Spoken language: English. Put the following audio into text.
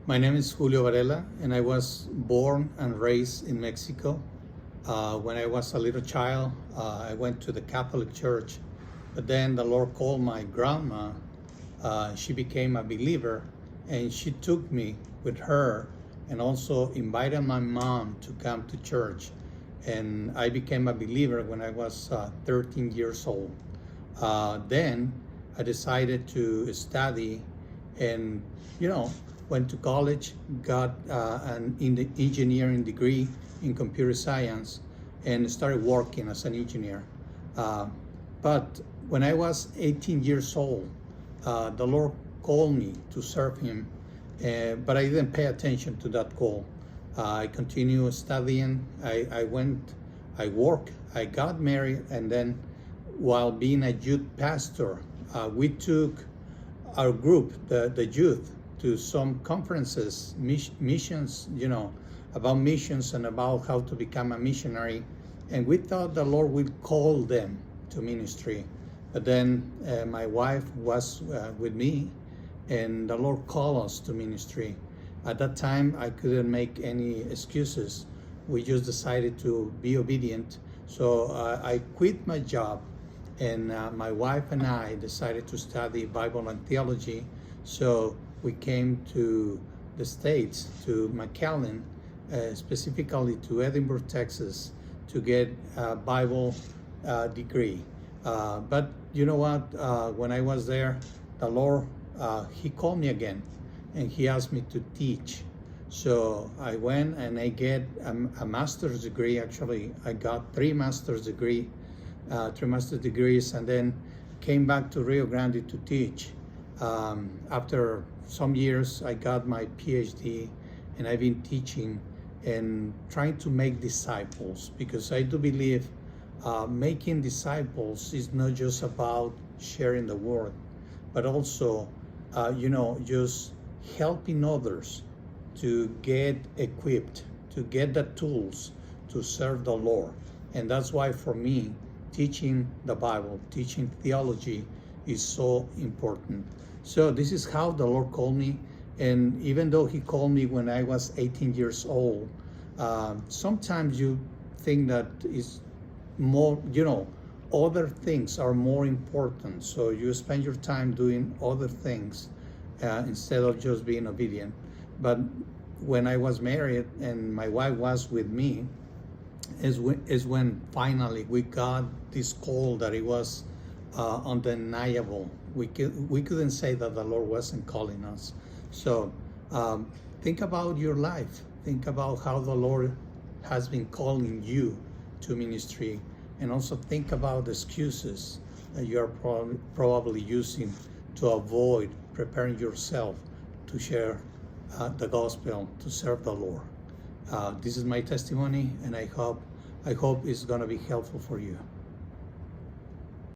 My name is Julio Varela, and I was born and raised in Mexico. When I was a little child, I went to the Catholic Church, but then the Lord called my grandma. She became a believer, and she took me with her and also invited my mom to come to church. And I became a believer when I was 13 years old. Then I decided to study and, went to college, got an engineering degree in computer science, and started working as an engineer. But when I was 18 years old, the Lord called me to serve Him, but I didn't pay attention to that call. I continued studying, I worked, I got married, and then while being a youth pastor, we took our group, the youth, to some conferences, missions, about missions and about how to become a missionary. And we thought the Lord would call them to ministry. But then my wife was with me, and the Lord called us to ministry. At that time, I couldn't make any excuses. We just decided to be obedient. So I quit my job, and my wife and I decided to study Bible and theology. So we came to the States, to McAllen, specifically to Edinburgh, Texas, to get a Bible degree. But you know what? When I was there, the Lord, He called me again, and He asked me to teach. So I went and I get a master's degree. Actually, I got three master's degrees, and then came back to Rio Grande to teach. After some years, I got my PhD, and I've been teaching and trying to make disciples, because I do believe making disciples is not just about sharing the word, but also, just helping others to get equipped, to get the tools to serve the Lord. And that's why for me, teaching the Bible, teaching theology is so important. So this is how the Lord called me. And even though He called me when I was 18 years old, sometimes you think that is more, other things are more important. So you spend your time doing other things instead of just being obedient. But when I was married and my wife was with me, is when finally we got this call that it was undeniable. We couldn't say that the Lord wasn't calling us. So think about your life. Think about how the Lord has been calling you to ministry, and also think about the excuses that you are probably using to avoid preparing yourself to share the gospel, to serve the Lord. This is my testimony, and I hope it's going to be helpful for you.